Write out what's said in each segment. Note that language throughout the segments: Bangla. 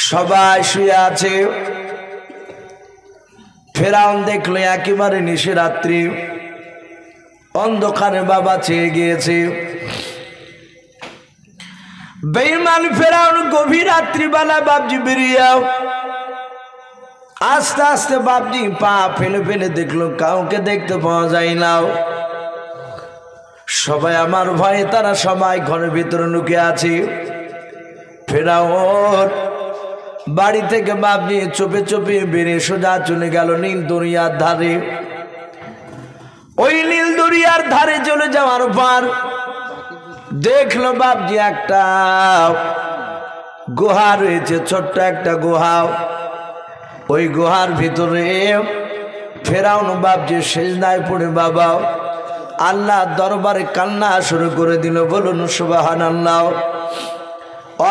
সবাই শুয়ে আছে। ফেরাউন দেখলো একেবারে নিশিরাত্রি, অন্ধকারে বাবা চেয়ে গিয়েছে। বেঈমান ফেরাউন গভীর রাত্রিবেলা বাপজি বেরিয়ে আস্তে আস্তে বাপজি পা ফেলে ফেলে দেখলো কাউকে দেখতে পাওয়া যায় না। সবাই আমার ভয়ে তারা সবাই ঘরের ভিতরে লুকিয়ে আছে। ফেরাউন বাড়ি থেকে বাপজি চুপে চুপে বেরিয়ে সোজা চলে গেল নীল দরিয়ার ধারে। ওই নীল দরিয়ার ধারে চলে যাওয়ার পর দেখলো বাপজি একটা গুহা রয়েছে, ছোট্ট একটা গুহা। ওই গুহার ভিতরে ফেরাউন বাপজি সিজদায় পড়ে বাবা আল্লাহ দরবারে কান্না শুরু করে দিল। বলুন সুবহানাল্লাহ।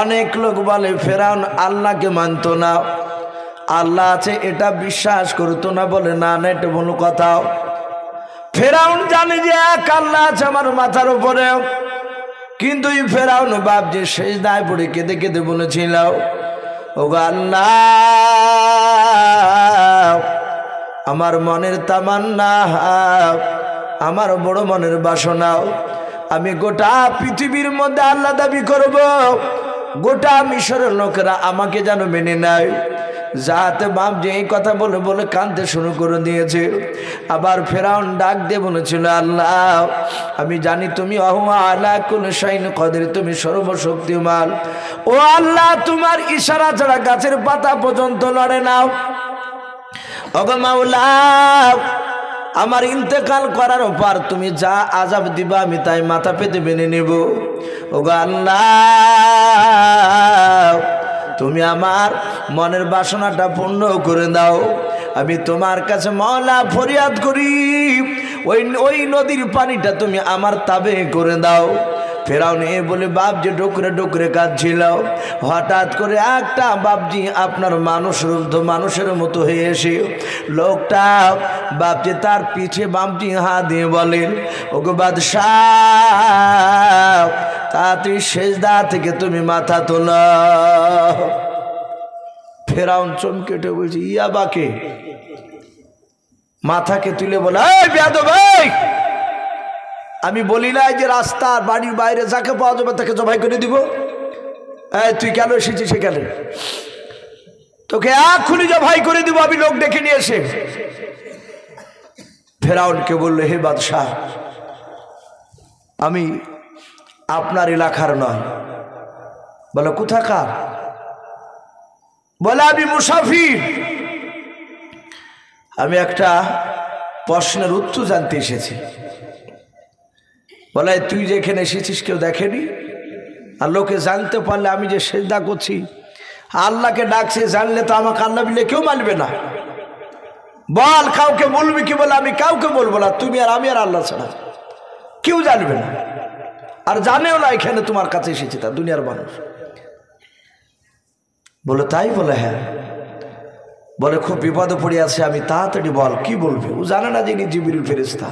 অনেক লোক বলে ফেরাউন আল্লাহকে মানতো না, আল্লাহ আছে এটা বিশ্বাস করতো না। বলে না না, এটা বলো কথা। ফেরাউন জানে যে এক আল্লাহ আছে আমার মাথার উপরে, কিন্তু এই ফেরাউন বাপজি সিজদায় পড়ে কেঁদে কেঁদে বলেছিল, ওগো আল্লাহ, আমার মনের তামান্না, আমার বড় মনের বাসনা, আমি গোটা পৃথিবীর মধ্যে আল্লাহ দাবি করব, গোটা মিশরের লোকেরা আমাকে যেন মেনে নেয়। যাতে বাপজি এই কথা বলে বলে কাঁদতে শুরু করে দিয়েছে। আবার ফেরাউন ডাক দিয়ে বলেছিল, আল্লাহ আমি জানি তুমি আলা কুল্লি শাইইন কাদির, তুমি সর্বশক্তিমান। ও আল্লাহ, তোমার ইশারা ছাড়া গাছের পাতা পর্যন্ত লড়ে না। ওগো মাওলা, আমার ইন্তেকাল করার পর তুমি যা আযাব দিবা আমি তাই মাথা পেতে মেনে নেব। ওগো আল্লাহ, তুমি আমার মনের বাসনাটা পূর্ণ করে দাও। আমি তোমার কাছে মাওলা ফরিয়াদ করি, ওই নদীর পানিটা তুমি আমার তাবে করে দাও। ফেরাউন এ বলে বাপজি ডুকরে ডুকরে কাঁদছিল। হঠাৎ করে একটা বাপজি আপনার মানুষের মতো হয়ে এসে লোকটা বাপজি তার পিঠে বাপজি হাত দিয়ে বলেন, ওগো বাদশাহ, তাড়াতাড়ি সিজদা থেকে তুমি মাথা তোলো। ফেরাউন চমকে উঠে বলছে, ইয়া বাকে? মাথাকে তুলে বলে, এই বেয়াদব, আমি বলি না যে রাস্তার বাড়ির বাইরে যাকে পাওয়া যাবে তাকে জবাই করে দিব? তুই কেন এসেছিস সেখানে? তোকে এক্ষুনি জবাই করে দিব আমি লোক ডেকে নিয়ে এসে। ফেরাউনকে বললে, হে বাদশাহ, আমি আপনার এলাকার নয়। বলে কোথাকার? বলে আমি মুসাফির, আমি একটা প্রশ্নের উত্তর জানতে এসেছি। বলে তুই যেখানে এসেছিস কেউ দেখেনি? আর লোকে জানতে পারলে আমি যে সিজদা করছি আল্লাহকে ডাকছে, জানলে তো আমাকে আল্লাহ বলে কেউ মানবে না। বল কাউকে বলবি কি? বলে আমি কাউকে বলবো না, তুমি আর আমি আর আল্লাহ ছাড়া কেউ জানবে না, আর জানেও না এখানে তোমার কাছে এসেছি তা দুনিয়ার মানুষ। বলে তাই? বলে হ্যাঁ। বলে খুব বিপদে পড়ে আছে আমি, তাড়াতাড়ি বল কি বলবে। ও জানে না যে ইনি জিবরিল ফেরেশতা।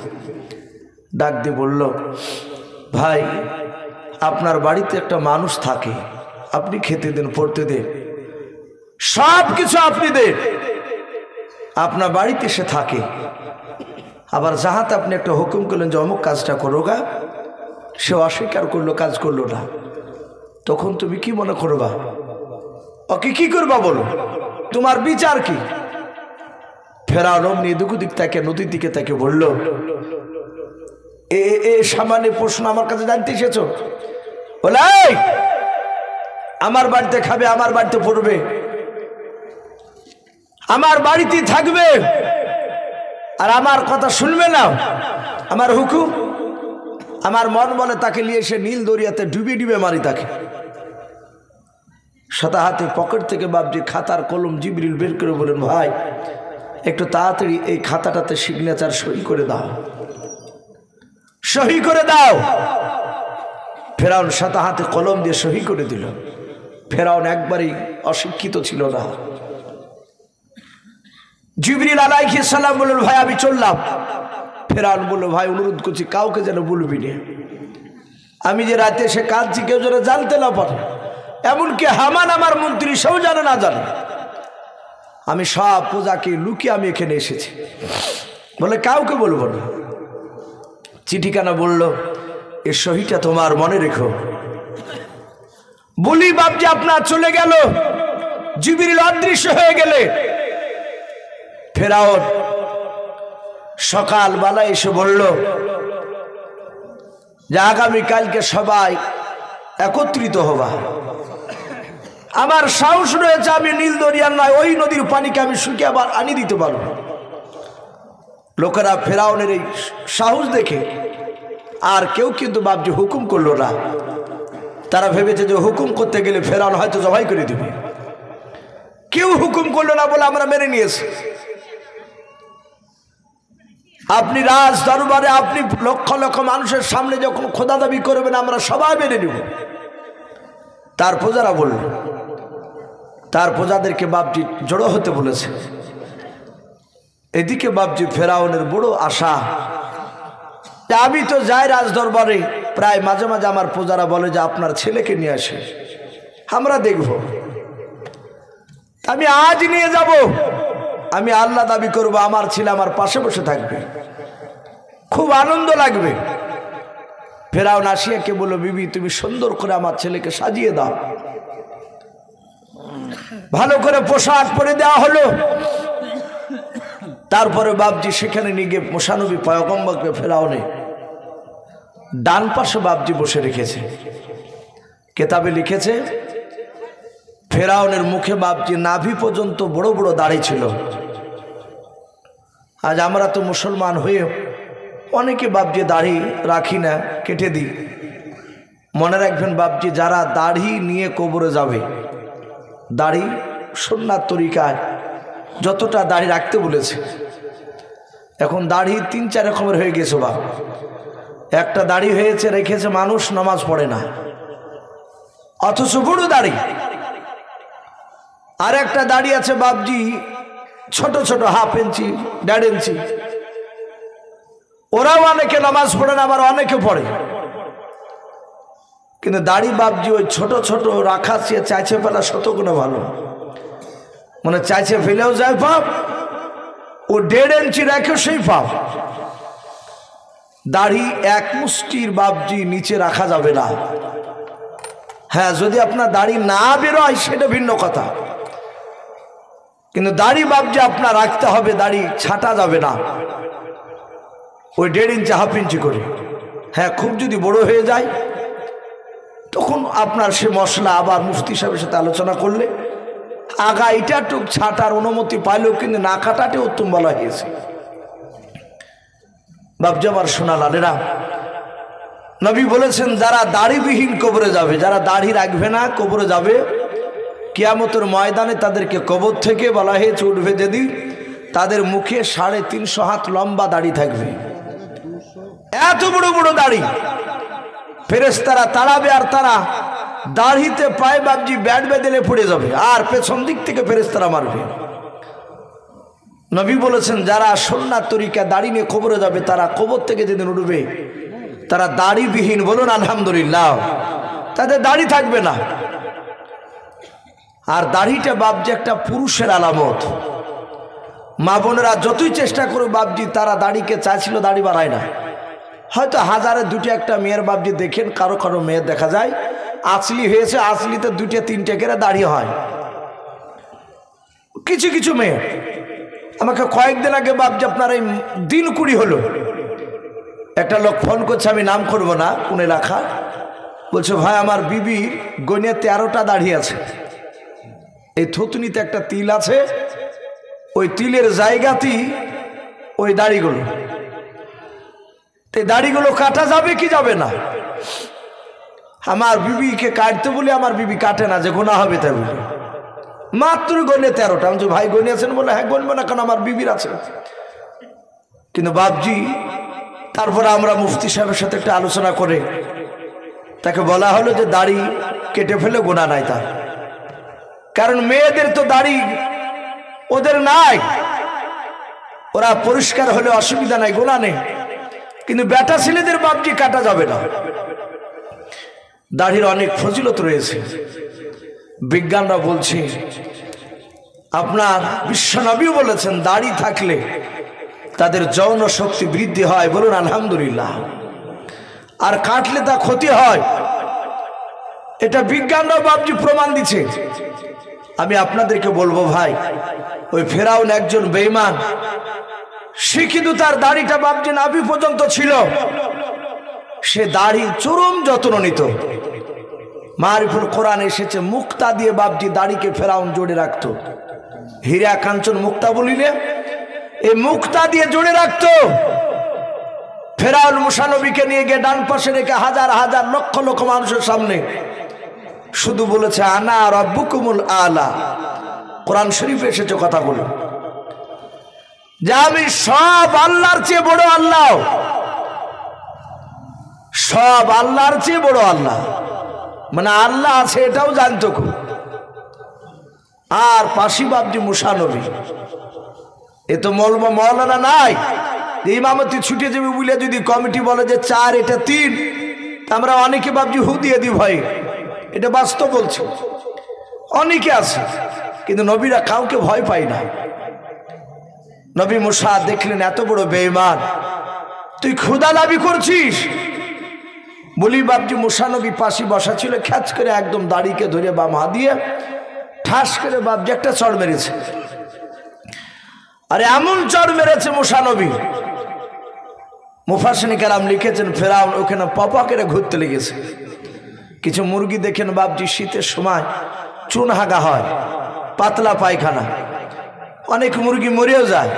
ডাক দিয়ে বলল, ভাই আপনার বাড়িতে একটা মানুষ থাকে, আপনি খেতে দেন, পড়তে দেন, সব কিছু আপনি দেন, আপনার বাড়িতে সে থাকে। আবার যাহাতে আপনি একটা হুকুম করলেন যে অমুক কাজটা করো গা, সে অস্বীকার করলো, কাজ করলো না, তখন তুমি কি মনে করবা? ওকে কি করবা বলো, তোমার বিচার কি? ফেরাউন অমনি দিক তাকে নদীর দিকে তাকে বলল, এ সামান্য প্রশ্ন আমার কাছে জানতে এসেছ? বলে আমার বাড়িতে খাবে, আমার বাড়িতে পড়বে, আমার বাড়িতে থাকবে, আর আমার কথা শুনবে না, আমার হুকুম। আমার মন বলে তাকে নিয়ে এসে নীল দরিয়াতে ডুবে ডুবে মারি তাকে। সাদা হাতে পকেট থেকে বাপজি খাতার কলম জিবরিল বের করে বলেন, ভাই একটু তাড়াতাড়ি এই খাতাটাতে সিগনেচার সই করে দাও, সহি করে দাও। ফেরাউন সাদা হাতে কলম দিয়ে সহি করে দিল। ফেরাউন একবারই অশিক্ষিত ছিল না। জিবরিল আলাইহিস সালাম বললেন, ভাই আমি চললাম। ফেরাউন বলল, ভাই অনুরোধ করছি কাউকে যেন বলবি না, আমি যে রাতে এসে কাঁদছি কেউ যেন জানতে না পারে। এমনকি হামান আমার মন্ত্রী সেও জানে না জানে আমি সব পূজাকে লুকিয়ে আমি এখানে এসেছি। বলে কাউকে বলবো না। চিঠিখানা বলল, এ সহিটা তোমার মনে রেখো। বলি বাপজি আপনার চলে গেল, জিবরিল অদৃশ্য হয়ে গেলে ফেরাউন সকালবেলা এসে বলল যে আগামীকালকে সবাই একত্রিত হবা। আমার সাহস রয়েছে, আমি নীল দরিয়ার নয় ওই নদীর পানিকে আমি শুকিয়ে আবার আনি দিতে পারবো। লোকেরা ফেরাউনের এই সাহস দেখে আর কেউ কিন্তু বাপজি হুকুম করলো না। তারা ভেবেছে যে হুকুম করতে গেলে ফেরাউন হয়তো জবাই করে দিবে। কেউ হুকুম করলো না বলে আমরা মেনে নিয়েছি। আপনি রাজ দরবারে আপনি লক্ষ লক্ষ মানুষের সামনে যখন খোদা দাবি করবেন আমরা সবাই মেনে নিব। তার প্রজারা বলল, তার প্রজাদেরকে বাপজি জড়ো হতে বলেছে। এদিকে বাপজি ফেরাউনের বড় আশা, আমি তো যাই রাজ দরবারে, প্রায় মাঝে মাঝে আমার প্রজারা বলে যে আপনার ছেলেকে নিয়ে আসে, আমরা দেখব। আমি আজ নিয়ে যাব, আমি আল্লাহ দাবি করব, আমার ছেলে আমার পাশে বসে থাকবে, খুব আনন্দ লাগবে। ফেরাউন আসিয়াকে বলল, বিবি তুমি সুন্দর করে আমার ছেলেকে সাজিয়ে দাও। ভালো করে পোশাক পরে দেওয়া হলো। তারপরে বাপজি সেখানে নিয়ে গিয়ে মুসানবী পয়গম্বরকে ফেরাউনে ডান পাশে বাপজি বসে রেখেছে। কেতাবে লিখেছে ফেরাউনের মুখে বাপজি নাভি পর্যন্ত বড় বড় দাড়ি ছিল। আজ আমরা তো মুসলমান হয়ে অনেকে বাপজি দাড়ি রাখি না, কেটে দিই। মনে রাখবেন বাপজি, যারা দাড়ি নিয়ে কবরে যাবে, দাড়ি সুন্নাত তরিকায় যতটা দাড়ি রাখতে বলেছে, এখন দাড়ি 3-4 রকমের হয়ে গেছে। বাপ একটা দাড়ি হয়েছে রেখেছে মানুষ নামাজ পড়ে না, অথচ বড় দাড়ি। আর একটা দাড়ি আছে বাপজি ছোট ছোট, 1/2 ইঞ্চি 1.5 ইঞ্চি, ওরাও অনেকে নামাজ পড়ে না, আবার অনেকে পড়ে। কিন্তু দাড়ি বাপজি ওই ছোট ছোট রাখা সে চাইছে ফেলা শতগুণে ভালো। মানে চাইছে ফেলেও যায় পাপ, ও 1.5 ইঞ্চি রাখেও সেই পাপ। দাড়ি এক মুষ্টির বাপজি নিচে রাখা যাবে না। হ্যাঁ, যদি আপনার দাড়ি না বেরোয় সেটা ভিন্ন কথা, কিন্তু দাড়ি বাপজি আপনার রাখতে হবে, দাড়ি ছাটা যাবে না। ওই 1.5 ইঞ্চি 1/2 ইঞ্চি করে। হ্যাঁ, খুব যদি বড় হয়ে যায় তখন আপনার সে মশলা আবার মুফতি সাহেবের সাথে আলোচনা করলে আগা এটা টুক ছাটার অনুমতি পাইলেও কিন্তু না কাটাতে উত্তম বলা হয়েছে। বাপজি আমার সোনা লালেরা, নবী বলেছেন যারা দাড়িবিহীন কবরে যাবে, যারা দাড়ি রাখবে না কবরে যাবে, কিয়ামতের ময়দানে তাদেরকে কবর থেকে বলা হয়েছে উঠবে যেদিন, তাদের মুখে 350 হাত লম্বা দাড়ি থাকবে। এত বড় বড় দাড়ি ফেরেশতারা তাড়াবে, আর তারা দাড়িতে পায়ে বাপজি ব্যাট বেঁধে পড়ে যাবে, আর পেছন দিক থেকে ফেরেশতারা মারবে। নবী বলেছেন যারা সুন্নাত তরিকা দাড়ি নিয়ে কবরে যাবে, তারা কবর থেকে যেদিন উঠবে তারা দাড়িবিহীন, বলুন আলহামদুলিল্লাহ, তাদের দাড়ি থাকবে না। আর দাড়িটা বাপজি একটা পুরুষের আলামত। মা বোনেরা যতই চেষ্টা করে বাপজি, তারা দাড়িকে চাইছিল, দাড়ি বাড়ায় না। হয়তো 1000-এ 2টা একটা মেয়ের বাপজি দেখেন, কারো কারো মেয়ের দেখা যায় আসলি হয়েছে, আসলিতে 2-3টে করে দাড়ি হয়। কিছু কিছু মেয়ে আমাকে কয়েকদিন আগে বাপজি আপনার এই দিন 20 হলো, একটা লোক ফোন করছে, আমি নাম করব না, কোন এলাকা, বলছে ভাই আমার বিবির গনিয়ে 13টা দাড়ি আছে, এই থুতনিতে একটা তিল আছে, ওই তিলের জায়গাতেই ওই দাড়িগুলো, এই দাড়িগুলো কাটা যাবে কি যাবে না? আমার বিবিকে কাটতে বলে আমার বিবি কাটে না, যে গোনা হবে তাই বলে। মাত্র গনে 13টা। আমি ভাই গনিয়েছেন? বলে হ্যাঁ, গনবে না কেন, আমার বিবির আছে। কিন্তু বাপজি তারপরে আমরা মুফতি সাহেবের সাথে একটা আলোচনা করে তাকে বলা হলো যে দাড়ি কেটে ফেলে গোনা নাই তার, কারণ মেয়েদের তো দাড়ি ওদের নাই, ওরা পরিষ্কার হলে অসুবিধা নাই, গোনা নেই। কিন্তু বেটা ছেলেদের বাপজি কাটা যাবে না। দাড়ির অনেক ফজিলত রয়েছে। বিজ্ঞানরা বলছে, আপনার বিশ্বনবী বলেছেন দাড়ি থাকলে তাদের যৌন শক্তি বৃদ্ধি হয়, বলুন আলহামদুলিল্লাহ, আর কাটলে তা ক্ষতি হয়। এটা বিজ্ঞানরা বাবজি প্রমাণ দিচ্ছে। আমি আপনাদেরকে বলবো ভাই, ওই ফেরাউন একজন বেঈমান, সে কিন্তু তার দাড়িটা বাবজি নাভি পর্যন্ত ছিল, সে দাড়ি চরম যত্ন নিত। মারিফুল কোরআন এসেছে মুক্তা দিয়ে বাবজি দাড়িকে ফেরাউন জোড়ে রাখতো। হীরা কাঞ্চন মুক্তা বলিলে এই মুক্তা দিয়ে জোড়ে রাখতো। ফেরাউন মুসা নবীকে নিয়ে গিয়ে ডান পাশে রেখে হাজার হাজার লক্ষ লক্ষ মানুষের সামনে শুধু বলেছে আনা রাব্বুকুমুল আলা। কোরআন শরীফে এসেছে কথাগুলো, যে আমি সব আল্লাহর চেয়ে বড় আল্লাহ, সব আল্লাহর চেয়ে বড় আল্লাহ, মানে আল্লাহ আছে এটাও জানতো খুব। আর পাশি বাবজি মুসা নবী, এ তো মৌলানা নাই ইমামতি ছুটে যাবে বলে যদি কমিটি বলে যে 4 এটা 3, আমরা অনেকে বাবজি হু দিয়ে দিই ভাই, এটা বাস্তব বলছে, অনেকে আছে, কিন্তু নবীরা কাউকে ভয় পায় না। নবী মুসা দেখলেন এত বড় বেঈমান, তুই ক্ষুধা দাবি করছিস। বলি বাবজি মুসা নবী পাশে বসা ছিল, খ্যাচ করে একদম দাড়িকে ধরে বাম হাত দিয়ে ঠাস করে বাবজি একটা চড় মেরেছে। আরে এমন চড় মেরেছে মুসা নবী, মুফাসসিরিন কেরাম লিখেছেন ফেরাউন ওখানে পপা করে ঘুরতে লেগেছে। কিছু মুরগি দেখেন বাবজি শীতের সময় চুন হাগা হয়, পাতলা পায়খানা, অনেক মুরগি মরেও যায়,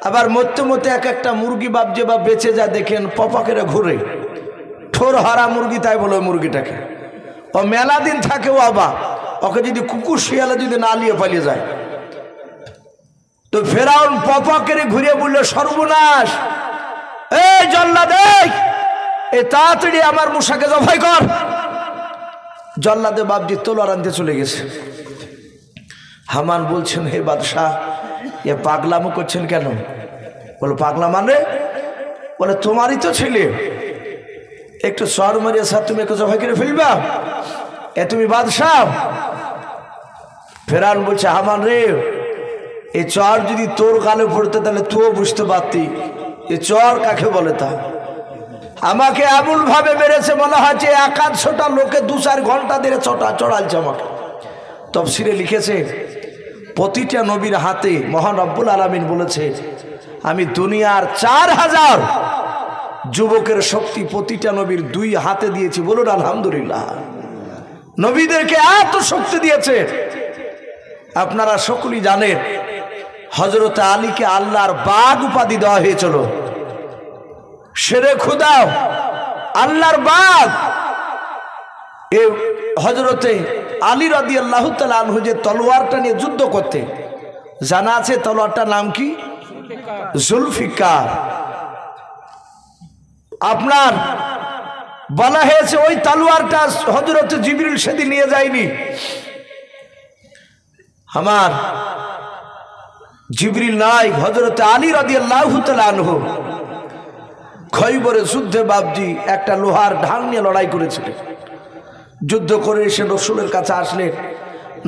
আবার মরতে মরতে এক একটা মুরগি বাবজি বা বেঁচে যায় দেখেন পপা করে ঘুরে, ঠোর হারা মুরগি তাই বলো মুরগিটাকে, ও মেলা দিন থাকে, ও আবার ওকে যদি কুকুর শিয়ালে যদি না নিয়ে পালিয়ে যায়। তো ফেরাউন পপা করে ঘুরে বললো সর্বনাশ, এই জল্লাদ এই তাড়াতাড়ি আমার মুসাকে জবাই কর। জল্লাদে বাবজি তলোয়ার আনতে চলে গেছে। হামান বলছেন হে বাদশাহ, এ পাগলামো করছেন কেন? বলো পাগলা মানে? বলে তোমারই তো ছেলে, একটু সর মারিয়ে স্যার তুমি একটু জবাই করে ফেলবা, এ তুমি বাদশাহ? ফেরাউন বলছে হামান রে, এই চর যদি তোর গালে পড়তে তাহলে তুইও বুঝতে পারতি এ চর কাকে বলে। তা আমাকে এমন ভাবে মেরেছে মনে হচ্ছে 1-100টা লোকে 2-4 ঘন্টা ধরে চড়ালছে আমাকে। তাফসীরে লিখেছে প্রতিটা নবীর হাতে মহান রব্বুল আলামিন বলেছে আমি দুনিয়ার 4000 যুবকের শক্তি প্রতিটা নবীর 2 হাতে দিয়েছি, বলুন আলহামদুলিল্লাহ। নবীদেরকে এত শক্তি দিয়েছে। আপনারা সকলেই জানেন হযরত আলীকে আল্লাহর বাগ উপাধি দেওয়া হয়েছিল, শেরে খুদা, আল্লাহর বাগ। এই হযরতে আলী রাদিয়াল্লাহু তাআলা আনহু যে তলোয়ারটা নিয়ে যুদ্ধ করতে, জানা আছে তলোয়ারটার নাম কি? জুলফিকার। আপনার বলা হয়েছে ওই তলোয়ারটা হযরতে জিবরিল সেদিন নিয়ে যায়নি। আমার জিবরিল নাই, হযরতে আলী রাদিয়াল্লাহু তাআলা আনহু খৈবরের যুদ্ধে বাবজি একটা লোহার ঢাল নিয়ে লড়াই করেছিলেন। যুদ্ধ করে এসে রাসূলের কাছে আসলেন।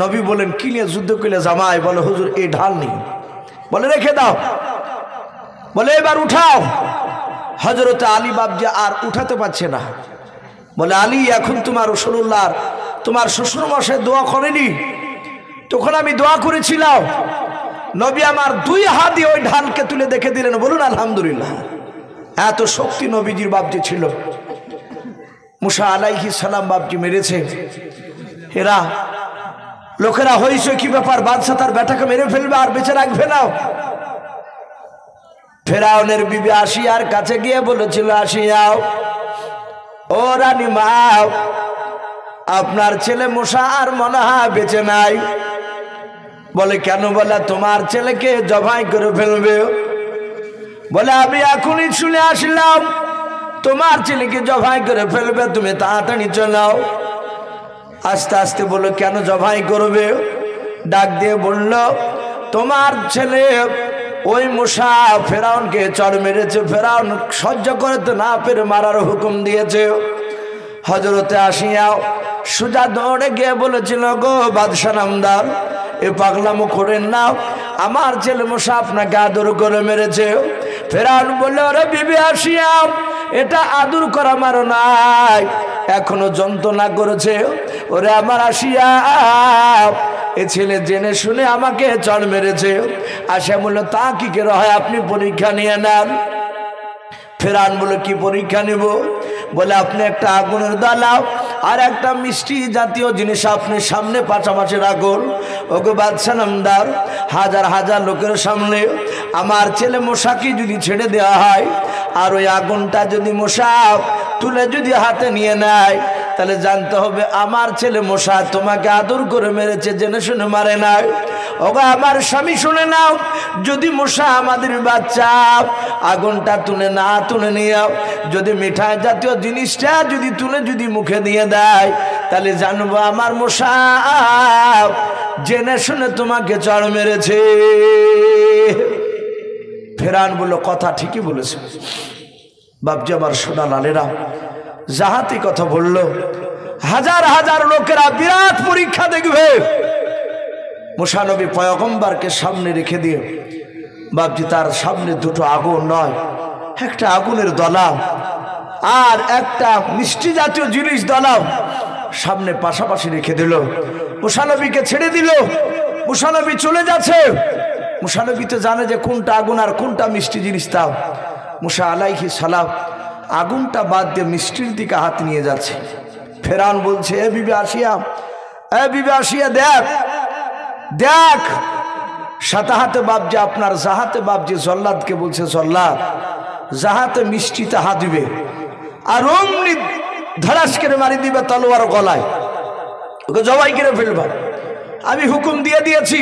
নবী বলেন কি নিয়ে যুদ্ধ করলে? জামাই বলে হুজুর এই ঢাল নেই। বলে রেখে দাও। বলে এবার উঠাও। হযরতে আলী বাবজি আর উঠাতে পারছে না। বলে আলী এখন তোমার রাসূলুল্লাহর তোমার শ্বশুর মশাই দোয়া করেনি? তখন আমি দোয়া করেছিলাম। নবী আমার 2 হাত দিয়ে ওই ঢালকে তুলে দেখে দিলেন, বলুন আলহামদুলিল্লাহ। এত শক্তি নবীজির বাবজি ছিল। মুসা আলাইহিস সালাম বাবজি মেরেছে। এরা লোকেরা হইছে কি ব্যাপার, বাদশা তার বেটাকে মেরে ফেলবে আর বেঁচে রাখবে না। ফেরাউনের বিবি আসিয়ার কাছে গিয়ে বলেছিল, আসিয়াও ও রানী মা, আপনার ছেলে মুসা আর মনে হয় বেঁচে নাই। বলে কেন? বলে তোমার ছেলেকে জবাই করে ফেলবে। বলে আমি এখনই শুনে আসলাম তোমার ছেলেকে জবাই করে ফেলবে, তুমি তাড়াতাড়ি চলাও। আস্তে আস্তে বলে কেন জবাই করবে? ডাক দিয়ে বলল তোমার ছেলে ওই মুসা ফেরাউনকে চড় মেরেছে, ফেরাউন সহ্য করতে না পেরে মারার হুকুম দিয়েছে। হজরতে আসিয়া সোজা দৌড়ে গিয়ে বলেছিল, গো বাদশা নামদার, এ পাগলামো করেন না, আমার ছেলে মশা আপনাকে আদর করে মেরেছে। ফেরাউন বলল, ওরে বিবি আসিয়া, এটা আদর করা মারো নাই, এখনো যন্ত্রণা করেছে। ওরে আমার আসিয়া, এ ছেলে জেনে শুনে আমাকে চড় মেরেছে। আসিয়া বলল, তা কি করে হয়, আপনি পরীক্ষা নিয়ে নেন। ফেরাউন বলে, কি পরীক্ষা নেব? বলে, আপনি একটা আগুনের দালাও আর একটা মিষ্টি জাতীয় জিনিস আপনি সামনে পাশাপাশি রাখুন। ওকে বাদশা নামদার, হাজার হাজার লোকের সামনে আমার ছেলে মশাকে যদি ছেড়ে দেওয়া হয়, আর ওই আগুনটা যদি মশা তুলে যদি হাতে নিয়ে নেয়, তাহলে জানতে হবে আমার ছেলে মশা তোমাকে আদর করে মেরেছে, জেনে শুনে মারে নাই। ওগো আমার স্বামী শুনে নাও, যদি মশা আমাদের বাচ্চা আগুনটা তুলে নিয়ে যদি মিঠাই জাতীয় জিনিসটা যদি তুলে যদি মুখে দিয়ে দেয়, তাহলে জানবো আমার মশা জেনে শুনে তোমাকে চড় মেরেছে। ফেরাউন বলল, কথা ঠিকই বলেছে বাপজি। আমার সোনা লালেরা জাহাতি কথা বলল, হাজার হাজার লোকেরা বিরাট পরীক্ষা দেখবে। মুসা নবী পয়গম্বরকে সামনে রেখে দিয়ে বাপজি তার সামনে দুটো আগুন নয়, একটা আগুনের দলা আর একটা মিষ্টি জাতীয় জিনিস দলা সামনে পাশাপাশি রেখে দিল। মুসা নবীকে ছেড়ে দিল। মুসা নবী চলে যাচ্ছে। মুসা নবী তো জানে যে কোনটা আগুন আর কোনটা মিষ্টি জিনিস। তাও মুসা আলাইহিস সালাম আগুনটা বাদ দিয়ে মিষ্টির দিকে হাত নিয়ে যাচ্ছে। ফেরাউন বলছে, এ বিবি আসিয়া, এ বিবি আসিয়া, দেখ দেখ। সাথে হাতে বাপজি আপনার জাহাতে বাপজি জল্লাদকে বলছে, জল্লাদ জাহাতে মিষ্টিতে হাত দিবে আর অমনি ধরাস করে মারি দিবে তলোয়ার গলায়, ওকে জবাই করে ফেলবা। আমি হুকুম দিয়ে দিয়েছি।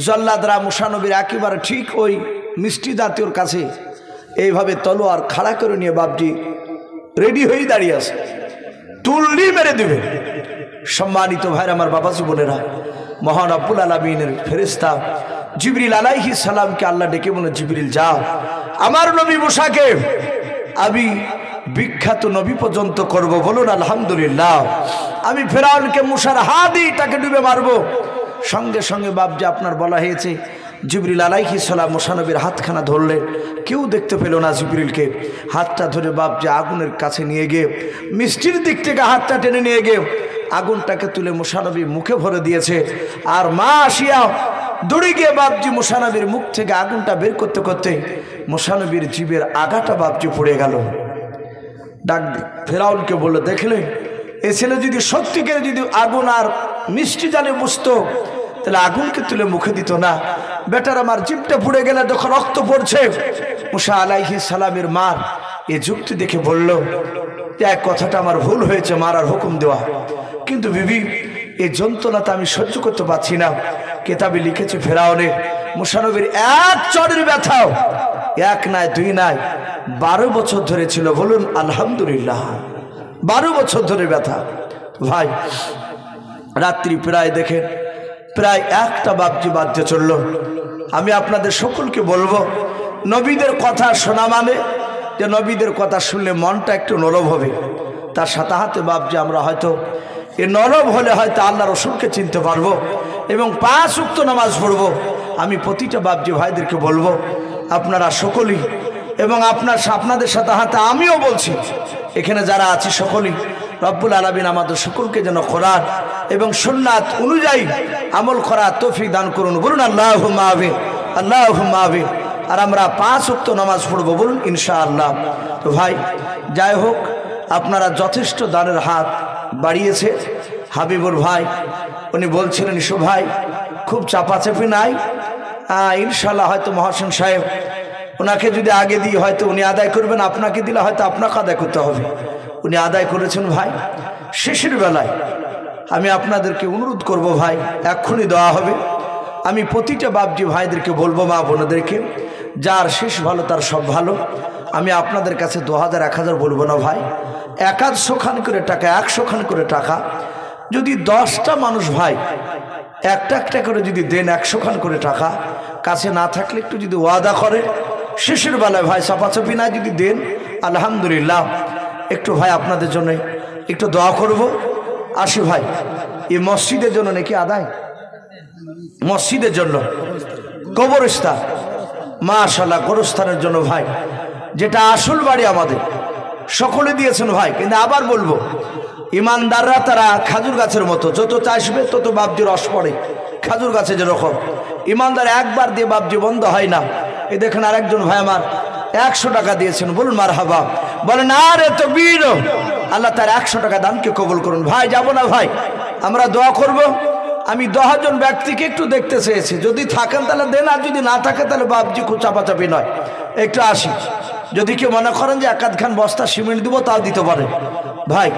জল্লাদরা মুসা নবীর একেবারে ঠিক ওই মিষ্টি জাতীয়র কাছে এইভাবে তলোয়ার খাড়া করে নিয়ে বাপজি রেডি হয়েই দাঁড়িয়ে আছে, তুললি মেরে দিবে। সম্মানিত ভাইরা, আমার বাবাজি বোনেরা, মহান রব্বুল আলামিনের ফেরেশতা জিবরিল আলাইহিস সালামকে আল্লাহ ডেকে বলে, জিবরিল যাও, আমার নবী মুসাকে আমি বিখ্যাত নবী পর্যন্ত করব। বলুন আলহামদুলিল্লাহ। আমি ফেরাউনকে মুসার হাতই তাকে ডুবে মারবো। সঙ্গে সঙ্গে বাপজি আপনার বলা হয়েছে, জিবরিল আলাইহিস সালাম মুসা নবীর হাতখানা ধরলেন। কেউ দেখতে পেল না জিবরিলকে। হাতটা ধরে বাপজি আগুনের কাছে নিয়ে গিয়ে মিষ্টির দিক থেকে হাতটা টেনে নিয়ে গিয়ে আগুনটাকে তুলে মুসা নবীর মুখে ভরে দিয়েছে। আর মা আসিয়া দৌড়ে গিয়ে বাপজি মুসা নবীর মুখ থেকে আগুনটা বের করতে করতে মুসা নবীর জীবের আগাটা বাপজি পড়ে গেল। ডাক ফেরাউনকে বলল, দেখলে এ ছেলে যদি সত্যিকারে যদি আগুন আর মিষ্টি জানে বুঝতো, তাহলে আগুনকে তুলে মুখে দিত না। বেটার আমার জিভটা পুড়ে গেলে যখন রক্ত পড়ছে। মুসা আলাইহিস সালামের মার এ যুক্তি দেখে বলল, এক কথাটা আমার ভুল হয়েছে, মারার হুকুম দেওয়া, কিন্তু বিবি এই যন্ত্রণাটা আমি সহ্য করতে পারছি না। কেতাবে লিখেছে ফেরাউনে মুসা নবীর এক চড়ের ব্যথাও এক নাই দুই নাই 12 বছর ধরে ছিল। বলুন আলহামদুলিল্লাহ। 12 বছর ধরে ব্যথা। ভাই রাত্রি প্রায় দেখেন প্রায় একটা বাপজি বাদ্যে চলল। আমি আপনাদের সকলকে বলবো, নবীদের কথা শোনা মানে যে নবীদের কথা শুনলে মনটা একটু নরম হবে। তার সাথে হাতে বাপজি আমরা হয়তো এ নরম হলে হয়তো আল্লাহ রসুলকে চিনতে পারবো এবং 5 ওয়াক্ত নামাজ পড়বো। আমি প্রতিটা বাপজি ভাইদেরকে বলবো, আপনারা সকলেই এবং আপনাদের সাথে হাতে আমিও বলছি, এখানে যারা আছি সকলেই রব্বুল আলামিন আমাদের সকলকে যেন কোরআন এবং সুন্নাত অনুযায়ী আমল করার তৌফিক দান করুন। বলুন আল্লাহুম্মা আমিন, আল্লাহুম্মা আমিন। আর আমরা 5 ওয়াক্ত নামাজ পড়বো, বলুন ইনশাআল্লাহ। তো ভাই যাই হোক, আপনারা যথেষ্ট দানের হাত বাড়িয়েছে। হাবিবুর ভাই উনি বলছিলেন, ইসু ভাই খুব চাপাচাপি নাই, ইনশাআল্লাহ হয়তো মহাসিন সাহেব ওনাকে যদি আগে দিই হয়তো উনি আদায় করবেন, আপনাকে দিলে হয়তো আপনাকে আদায় করতে হবে। উনি আদায় করেছেন ভাই। শেষের বেলায় আমি আপনাদেরকে অনুরোধ করব ভাই, এক্ষুনি দেওয়া হবে। আমি প্রতিটা বাপজি ভাইদেরকে বলবো, মা বোনদেরকে, যার শেষ ভালো তার সব ভালো। আমি আপনাদের কাছে 2000 1000 বলবো না ভাই, 100 খান করে টাকা, 100 খান করে টাকা যদি 10টা মানুষ ভাই একটা একটা করে যদি দেন, 100 খান করে টাকা, কাছে না থাকলে একটু যদি ওয়াদা করে শেষের বেলায় ভাই চাপাচাপি না যদি দেন, আলহামদুলিল্লাহ একটু ভাই আপনাদের জন্য একটু দোয়া করব। আসি ভাই, এই মসজিদের জন্য নাকি আদায়, মসজিদের জন্য কবরস্থান, মাশাআল্লাহ কবরস্থানের জন্য ভাই, যেটা আসল বাড়ি আমাদের সকলে দিয়েছেন ভাই। কিন্তু আবার বলবো, ইমানদাররা তারা খাজুর গাছের মতো, যত চাষবে তত বাবজি রস পড়ে। খাজুর গাছে যেরকম ইমানদার একবার দিয়ে বাবজি বন্ধ হয় না। এই দেখেন আরেকজন ভাই আমার 100 টাকা দিয়েছেন, বলুন মারহাবা, বলেন আরে তাকবীর। আল্লাহ তার 100 টাকা দানকে কবুল করুন। ভাই যাব না ভাই, আমরা দোয়া করব। আমি 10 জন ব্যক্তিকে একটু দেখতে চেয়েছি, যদি থাকেন তাহলে দেন, আর যদি না থাকে তাহলে বাবজি খুব চাপাচাপি নয়, একটু আসি। যদি কেউ মনে করেন যে 1-8 খান বস্তা সিমেন্ট দেবো, তাও দিতে পারে ভাই।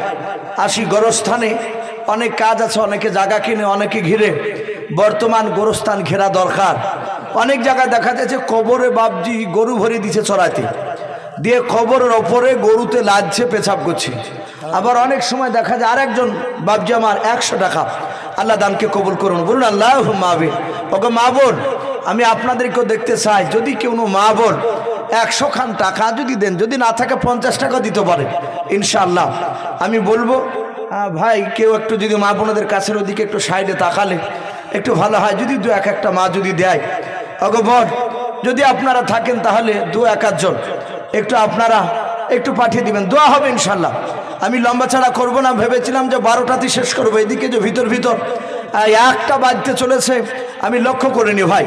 আসি, গোরস্থানে অনেক কাজ আছে, অনেকে জায়গা কিনে, অনেকে ঘিরে। বর্তমান গোরস্থান ঘেরা দরকার। অনেক জায়গায় দেখা যাচ্ছে কবরে বাবজি গরু ভরে দিছে চড়াইতে, দিয়ে কবরের ওপরে গরুতে লাজছে, পেছাব করছে। আবার অনেক সময় দেখা যায় আরেকজন বাবজি আমার 100 টাকা, আল্লাহ দানকে কবুল করুন, বলুন আল্লাহুম্মা আমিন। ওকে মা বোন, আমি আপনাদেরকেও দেখতে চাই, যদি কেউ মা বোন 100 খান টাকা যদি দেন, যদি না থাকে 50 টাকা দিতে পারে ইনশাআল্লাহ। আমি বলবো ভাই, কেউ একটু যদি মা বোনদের কাছের ওদিকে একটু সাইডে তাকালে একটু ভালো হয়, যদি 2-1টা মা যদি দেয়। ওগো বোন, যদি আপনারা থাকেন তাহলে 2-1 জন একটু আপনারা একটু পাঠিয়ে দিবেন, দোয়া হবে ইনশাল্লাহ। আমি লম্বা ছাড়া করবো না, ভেবেছিলাম যে 12টাতে শেষ করবো, এদিকে যে ভিতর 1টা বাজতে চলেছে, আমি লক্ষ্য করিনি ভাই।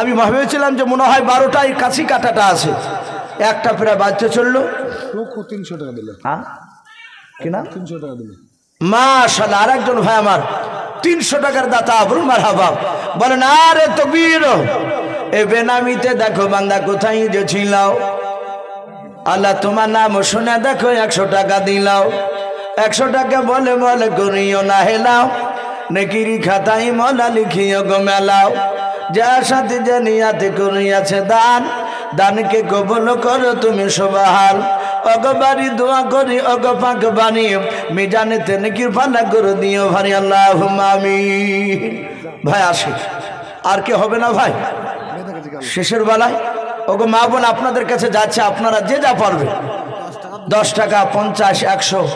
আমি ভেবেছিলাম যে মনে হয় 12টায় কাছি কাটাটা আছে, 1টা প্রায় বাজতে চললো। 300 টাকা দিলে, হ্যাঁ কিনা 300 টাকা দিলে মাশাআল্লাহ। আরেকজন ভাই আমার 300 টাকার দাতা, বলুন মারহাবা, বলেন আরে তাকবীর। এ বেনামিতে দেখো বান্দা কোথায় যে ছিলাও, আল্লাহ তোমার নাম শুনে দেখো 100 টাকা দিলাও। 100 টাকা বলে বলে করিও না হেলাও, নেকিরি খাতাই মলা লিখিও গো মেলাও। যার সাথে যে নিয়াতে করিয়াছে দান, দানকে কবুল করো তুমি সুবহান। অগবারি দোয়া করি, অগ পাক বাণী মিজানেতে নেকির পাল্লা করে দিও ভারি, আল্লাহুম্মা আমিন। ভাই আসে, আর কে হবে না ভাই শেষের বেলায়? ওগো মা বোন, আপনাদের কাছে যাচ্ছে, আপনারা যে যা পারবেন, 10 টাকা 50 100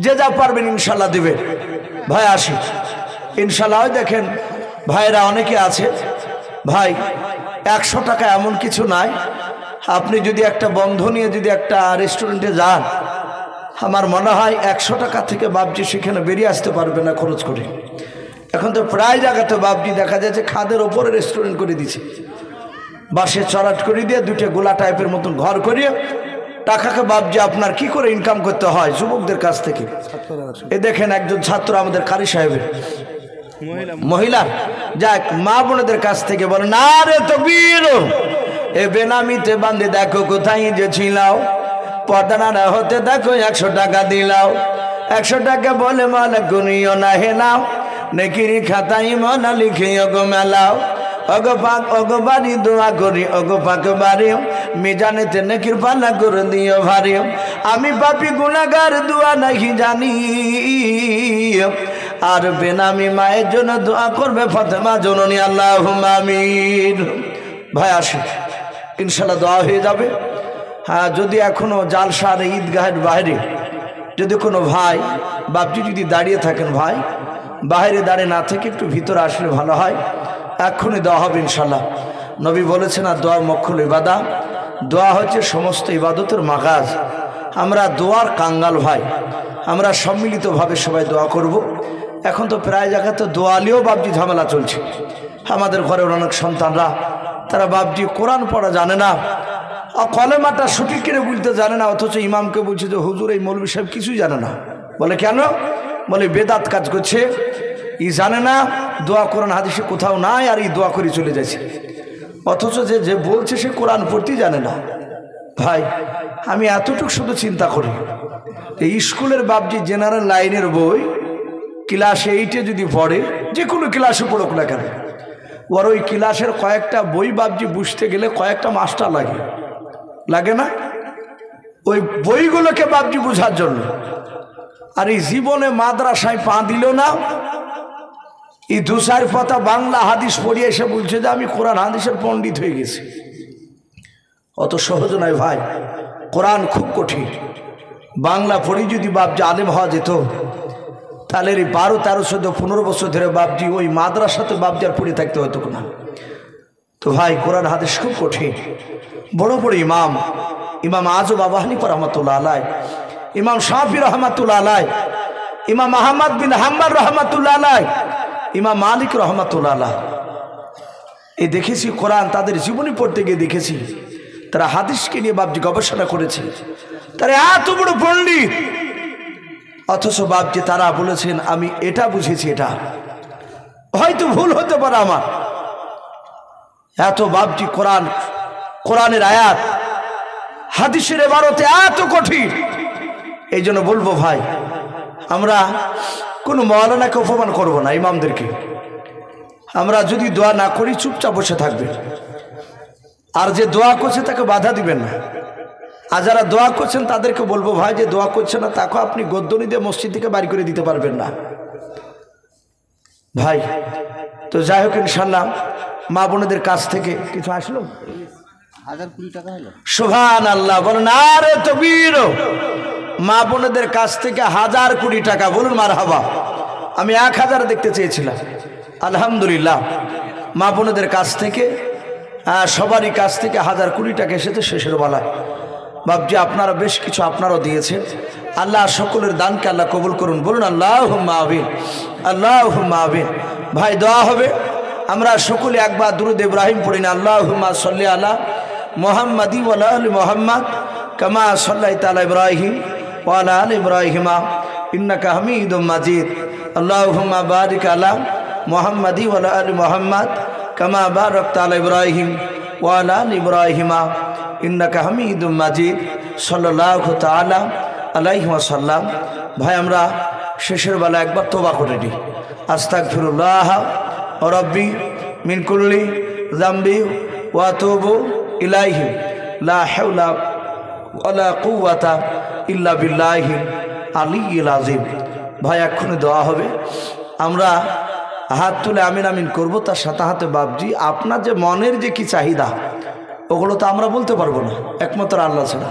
যে যা পারবেন ইনশাল্লাহ দিবেন। ভাই আসি ইনশাল্লাহ। দেখেন ভাইরা অনেকে আছে ভাই, 100 টাকা এমন কিছু নাই। আপনি যদি একটা বন্ধ নিয়ে যদি একটা রেস্টুরেন্টে যান, আমার মনে হয় 100 টাকা থেকে বাবজি সেখানে বেরিয়ে আসতে পারবে না খরচ করে। এখন তো প্রায় জায়গাতে বাবজি দেখা যাচ্ছে খাদের ওপরে রেস্টুরেন্ট করে দিচ্ছে, বাসে চড়াট করে দিয়ে 2টা গোলা টাইপের মতন ঘর করিয়ে টাকাকে বাবজি আপনার কি করে ইনকাম করতে হয় যুবকদের কাছ থেকে। এ দেখেন একজন ছাত্র আমাদের কারি সাহেবের মহিলা, যাক মা বোনদের কাছ থেকে বলে না রে তাকবীর। এ বেনামিতে বান্ধে দেখো কোথায় যে ছিলাও, পর্দানা হতে দেখো 100 টাকা দিলাও। 100 টাকা বলে মালা গুনিও না হেলাও, নেকিরি খাতাই মনা লিখিও গো মেলাও। অগো পাক অগো বাড়ি দোয়া করি, অগো পাক বাড়ি মিজানেতে নেকির পাল্লা করে দিও ভারি। আমি পাপী গুনাহগার দোয়া নাহি জানি, আর বেনামি মায়ের জন্য দোয়া করবে ফাতেমা জননী, আল্লাহুম্মা আমিন। ভাই আসে ইনশাল্লাহ দোয়া হয়ে যাবে। হ্যাঁ, যদি এখনো জালসার ঈদগাহের বাইরে যদি কোনো ভাই বাপজি যদি দাঁড়িয়ে থাকেন, ভাই বাইরে দাঁড়িয়ে না থেকে একটু ভিতরে আসলে ভালো হয়। এক্ষুনি দোয়া হবে ইনশাল্লাহ। নবী বলেছেন আর দোয়া মক্কুল ইবাদা, দোয়া হচ্ছে সমস্ত ইবাদতের মাগাজ। আমরা দোয়ার কাঙ্গাল ভাই, আমরা সম্মিলিতভাবে সবাই দোয়া করব। এখন তো প্রায় জায়গাতে দোয়ালিও বাবজি ঝামেলা চলছে। আমাদের ঘরের অনেক সন্তানরা তারা বাবজি কোরআন পড়া জানে না, কলেমাটা সঠিক করে বলতে জানে না, অথচ ইমামকে বলছে যে হুজুর এই মৌলভী সাহেব কিছুই জানে না। বলে কেন? বলে বেদাত কাজ করছে, ই জানে না, দোয়া কোরআন হাদিসে কোথাও নাই, আর এই দোয়া করে চলে যাচ্ছে। অথচ যে যে বলছে সে কোরআন পড়তেই জানে না। ভাই আমি এতটুকু শুধু চিন্তা করি, এই স্কুলের বাবজি জেনারেল লাইনের বই ক্লাস 8-এ যদি পড়ে, যে কোনো ক্লাসে পড়ুক না কেন, ওর ওই ক্লাসের কয়েকটা বই বাবজি বুঝতে গেলে কয়েকটা মাস্টার লাগে না ওই বইগুলোকে বাবজি বোঝার জন্য। আর এই জীবনে মাদ্রাসায় পা দিল না, এই 2-4 পাতা বাংলা হাদিস পড়িয়ে এসে বলছে যে আমি কোরআন হাদিসের পণ্ডিত হয়ে গেছি। অত সহজ নয় ভাই, কোরআন খুব কঠিন। বাংলা পড়ি যদি বাপজি আলেম হওয়া যেত, তাহলে এই 12, 13, 14, 15 বছর ধরে বাপজি ওই মাদ্রাসাতে বাপজি আর পড়ে থাকতে হতো না। তো ভাই কোরআন হাদিস খুব কঠিন। বড় বড় ইমাম, ইমাম আজম আবু হানিফা রহমাতুল্লাহ আলাইহি, ইমাম শাফি রহমাতুল্লাহ আলাইহি, ইমাম আহমদ বিন হাম্বল রহমাতুল্লাহ আলাইহি, ইমাম মালিক রহমাতুল্লাহ আলাইহি, এই দেখেছি কোরআন তাদের জীবনী পড়তে গিয়ে দেখেছি তারা হাদিসকে নিয়ে বাপজি গবেষণা করেছে। তারা এত বড় পণ্ডিত, অথচ বাপজি তারা বলেছেন আমি এটা বুঝেছি, এটা হয়তো ভুল হতে পারে আমার। এত বাপজি কোরআনের আয়াত হাদিসের ইবারতে এত কঠিন। এই জন্য বলবো ভাই, আমরা কোনো মাওলানাকে অপমান করব না, ইমামদেরকে। আমরা যদি দোয়া না করি চুপচাপ বসে থাকবে, আর যে দোয়া করছে তাকে বাধা দিবেন না। আর যারা দোয়া করছেন তাদেরকে বলবো ভাই, যে দোয়া করছে না তাকে আপনি গদ্দনি দিয়ে মসজিদ থেকে বাড়ি করে দিতে পারবেন না ভাই। তো যাই হোক, ইনশাল্লাহ মা বোনদের কাছ থেকে কিছু আসলো। 1020 টাকা হলো। সুবহানাল্লাহ, বলুন আরে তাকবীর। মা বোনদের কাছ থেকে 1020 টাকা, বলুন মারহাবা। আমি 1000 দেখতে চেয়েছিলাম, আলহামদুলিল্লাহ। মা বোনদের কাছ থেকে সবারই কাছ থেকে 1020 টাকা এসেছে শেষের বেলায়। বাপজি আপনারা বেশ কিছু আপনারাও দিয়েছেন। আল্লাহ সকলের দানকে আল্লাহ কবুল করুন, বলুন আল্লাহুম্মা আমিন, আল্লাহুম্মা আমিন। ভাই দোয়া হবে, আমরা সকলে একবার দুরূদ ইব্রাহিম পড়ি না। আল্লাহুম্মা সাল্লি আলা মুহাম্মাদি ওয়া আলা আলি মুহাম্মাদ কামা সাল্লাইতা আলা ইব্রাহিম ওয়া আলা আলি ইব্রাহিম ইন্নাকা হামিদুম মাজিদ। আল্লাহুম্মা বারিক আলা মুহাম্মাদি ওয়া আলা আলি মুহাম্মাদ কামা বারাকতা আলা ইব্রাহিম ওয়া আলা আলি ইব্রাহিম ইন্নাকা হামিদুম মাজিদ। সাল্লাল্লাহু তাআলা আলাইহি ওয়াসাল্লাম। ভাই আমরা শেষের বেলা একবার তওবা করে নিই। আস্তাগফিরুল্লাহ রাব্বি মিন কুল্লি যামবি ওয়া আতুবু ইলাইহি লা হাওলা ওয়ালা কুওয়াতা ইল্লা বিল্লাহি আলিয়্যিল আযীম। ভাই এক্ষুনি দোয়া হবে, আমরা হাত তুলে আমিন আমিন করব। তার সাথে হাতে বাপজি আপনার যে মনের যে কি চাহিদা ওগুলো তো আমরা বলতে পারবো না, একমাত্র আল্লাহ ছাড়া।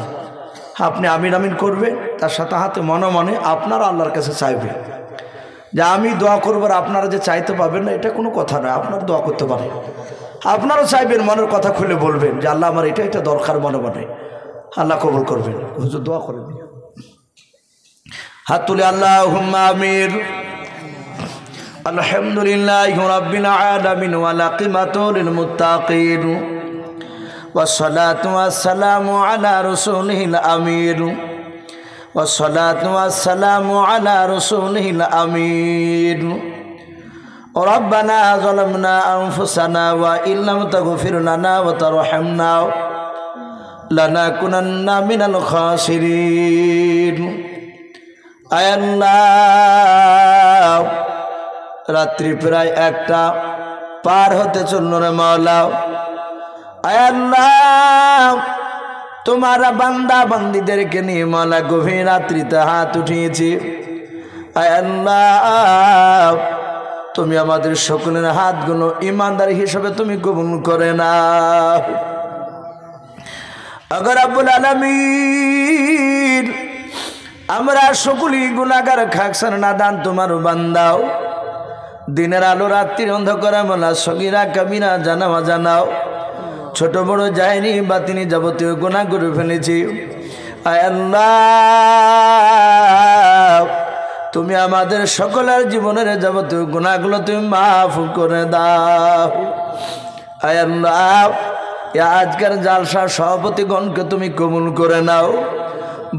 আপনি আমিন আমিন করবেন, তার সাথে হাতে মনে মনে আপনারা আল্লাহর কাছে চাইবেন। যে আমি দোয়া করবো আর আপনারা যে চাইতে পারবেন না, এটা কোনো কথা নয়। আপনারা দোয়া করতে পারেন, আপনারাও চাইবেন, মনের কথা খুলে বলবেন যে আল্লাহ আমার এটা এটা দরকার, মনে মনে আল্লাহ কবুল করবেন। হুজুর দোয়া করেন, হাত তুলে আল্লাহুম্মা আমিন। আলহামদুলিল্লাহি রাব্বিল আলামিন ওয়াল আকিবাতু লিল মুত্তাকিন والصلاة والسلام على رسوله الأمين والصلاة والسلام على رسوله الأمين ربنا ظلمنا أنفسنا وإن لم تغفر لنا وترحمنا لنكونن من الخاسرين আয় আল্লাহ, রাত্রি প্রায় 1টা পার হতে চলল রে মাওলা। আয় আল্লাহ, তোমার বান্দা বান্দীদেরকে নিয়ে মাওলা গভীর রাত্রিতে হাত উঠিয়েছি। আয় আল্লাহ, তুমি আমাদের সকলের হাতগুলো ইমানদার হিসেবে তুমি কবুল করে নাও। আগে রব্বুল আলামিন, আমরা সকলেই গুনাহগার, খাকসার নাদান তোমার বান্দাও। দিনের আলো রাত্রির অন্ধকারে মাওলা সগীরা কাবীরা জানাও জানাও, ছোট বড় জাহেরি বাতিনি যাবতীয় গুনাহ করে ফেলেছি। আয় আল্লাহ, তুমি আমাদের সকলের জীবনের যাবতীয় গুনাহগুলো তুমি মাফ করে দাও। আয় আল্লাহ, আজকের জালসার সভাপতিগণকে তুমি কবুল করে নাও,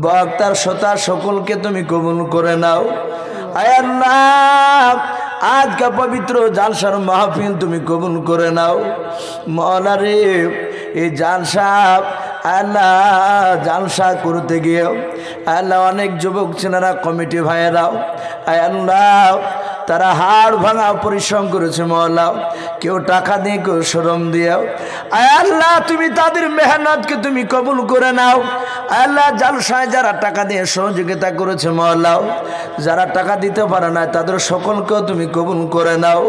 বক্তার শ্রোতা সকলকে তুমি কবুল করে নাও। আয় আল্লাহ, আজকে পবিত্র জালসার মাহফিল তুমি কবুল করে নাও। মওলা রে, এই জালসা আল্লাহ, জালসা করতে গিয়ে আল্লাহ অনেক যুবক ছেলেরা, কমিটি ভাইয়েরাও আয় আল্লাহ, তারা হাড় ভাঙা পরিশ্রম করেছে মওলা। কেউ টাকা দিয়ে, কেউ শ্রম দিয়েও। আয় আল্লাহ, তুমি তাদের মেহনতকে তুমি কবুল করে নাও। আয় আল্লাহ, জালসায় যারা টাকা দিয়ে সহযোগিতা করেছে মওলাও, যারা টাকা দিতে পারে না তাদের সকলকেও তুমি কবুল করে নাও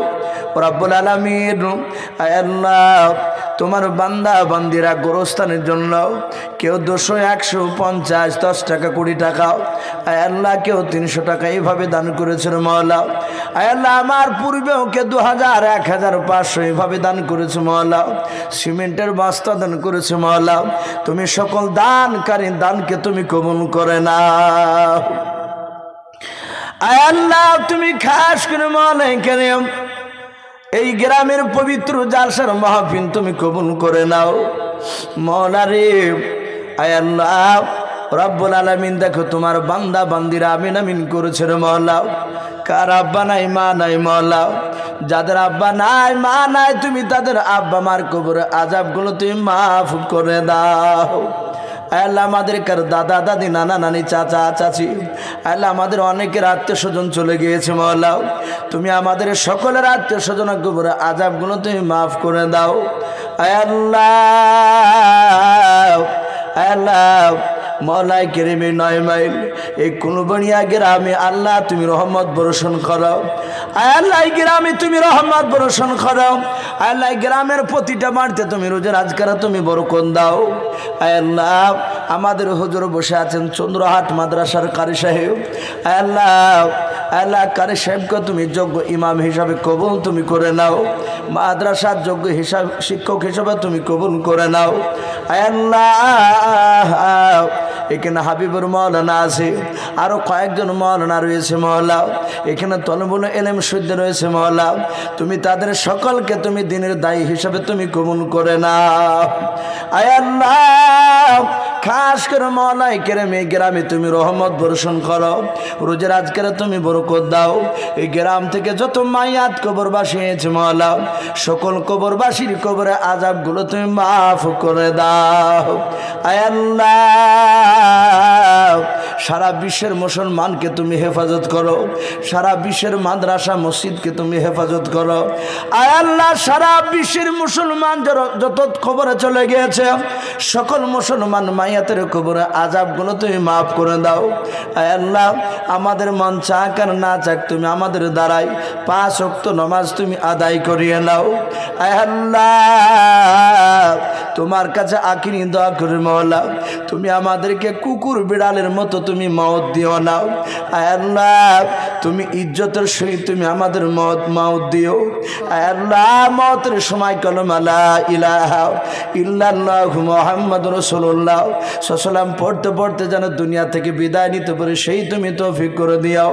রব্বুল আলামিন। আয় আল্লাহ, তোমার বান্দা বান্দিরা গোরস্থানের জন্য কেউ 200, 150, 10 টাকা, 20 টাকা, আয় আল্লাহ কেউ 300 টাকা এইভাবে দান করেছেন মওলা। আয় আল্লাহ আমার পূর্বেও কে 2000, 1500 এইভাবে দান করেছে মওলা। সিমেন্টের বস্তা দান করেছে মওলা। তুমি সকল দানকারী দানকে তুমি কবুল করে নাও। আয় আল্লাহ তুমি খাস করে মওলা কারীম এই গ্রামের পবিত্র জালসার মাহফিল তুমি কবুল করে নাও মওলা রে। আয় আল্লাহ রব্বুল আলামিন দেখো তোমার বান্দা বান্দিরা আমিন আমিন করেছে রে মওলা। কার আব্বা নাই মা নাই মওলা, যাদের আব্বা নাই মা নাই তুমি তাদের আব্বা মার কবরে আযাবগুলো তুমি মাফ করে দাও। আল্লাহ আমাদের কার দাদা দাদি নানা নানি চাচা চাচি আল্লাহ আমাদের অনেকের আত্মীয় স্বজন চলে গিয়েছে মওলা, তুমি আমাদের সকলের আত্মীয় স্বজনের কবরে আযাবগুলো তুমি মাফ করে দাও। আল্লাহ আল্লাহ মওলাই কেরিমে 9 মাইল এই কুলবনিয়া গ্রামে আল্লাহ তুমি রহমত বর্ষণ করো। আল্লাহ গ্রামে তুমি রহমত বর্ষণ করো। আল্লাহ গ্রামের প্রতিটা বাড়িতে তুমি রোজের আজকারা তুমি বরকত দাও। আল্লাহ আমাদের হুজুর বসে আছেন চন্দ্রহাট মাদ্রাসার কারি সাহেব, আল্লাহ আল্লাহ কারি সাহেবকে তুমি যোগ্য ইমাম হিসাবে কবুল তুমি করে নাও, মাদ্রাসার যোগ্য হিসাব শিক্ষক হিসাবে তুমি কবুল করে নাও। আল্লাহ এখানে হাবিবুর মাওলানা আছে, আরো কয়েকজন মাওলানা রয়েছে মওলা, এখানে তলবুল ইলম শুদ্ধ রয়েছে মওলা, তুমি তাদের সকলকে তুমি দিনের দায়ী হিসাবে তুমি কবুল করে নাও। আয় আল্লাহ খাস করে মওলাই কেরামে গ্রামে তুমি রহমত বর্ষণ করো, রোজের আজকের তুমি বরকত দাও। এই গ্রাম থেকে যত মাইয়াত কবরবাসী হয়েছে মওলা, সকল কবরবাসীর কবরে আযাবগুলো তুমি মাফ করে দাও। আয় আল্লাহ সারা বিশ্বের মুসলমানকে তুমি হেফাজত করো, সারা বিশ্বের মাদ্রাসা মসজিদকে তুমি হেফাজত করো। আয় আল্লাহ সারা বিশ্বের মুসলমান যত কবরে চলে গিয়েছে সকল মুসলমান মাইয়াতের কবরে আযাবগুলো তুমি মাফ করে দাও। আয় আল্লাহ আমাদের মন চাক আর না চাক তুমি আমাদের দ্বারাই 5 ওয়াক্ত নামাজ তুমি আদায় করিয়ে নাও। আয় আল্লাহ তোমার কাছে আখিরি দোয়া করি মওলা, তুমি আমাদেরকে কুকুর বিড়ালের মতো তুমি মওত দিও না। আয় আল্লাহ তুমি ইজ্জতের সহিত তুমি আমাদের মওত দিও। আয় আল্লাহ মওতের সময় কলমা লা ইলাহা ইল্লাল্লাহু মুহাম্মাদুর রাসূলুল্লাহ সাল্লাম পড়তে পড়তে যেন দুনিয়া থেকে বিদায় নিতে পারে সেই তুমি তৌফিক করে দিও।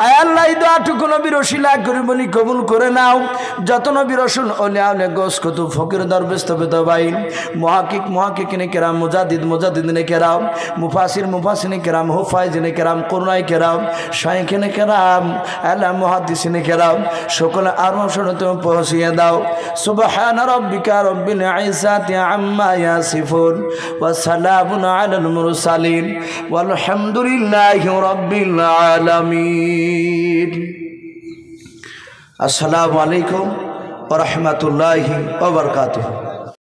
আয় আল্লাহ এই দোয়াটুকু নবীর ওসিলা করে বলি কবুল করে নাও। যত নবী রাসূল ওলিয়া আউলিয়া গোস কত ফকির দরবেশ তবেদাবাইন মুহাক্কিকিনে কেরাম মুজাদ্দিদিনে কেরাম মুফাসিরিনে কেরাম হুফাইজিনে কেরাম কুরআনে কেরাম শাইখিনে কেরাম আল্লাহ মুহাদ্দিসিনে কেরাম সকলে আরো শুনে তুমি পৌঁছিয়ে দাও। সুবহানা রাব্বিকা রাব্বিল ইজ্জাতি আম্মা ইয়াসিফুন ওয়া সালামুন আলাল মুরসালিন ওয়ালহামদুলিল্লাহি রাব্বিল আলামিন। আসসালামু আলাইকুম ওয়া রাহমাতুল্লাহি ওয়া বারাকাতুহু।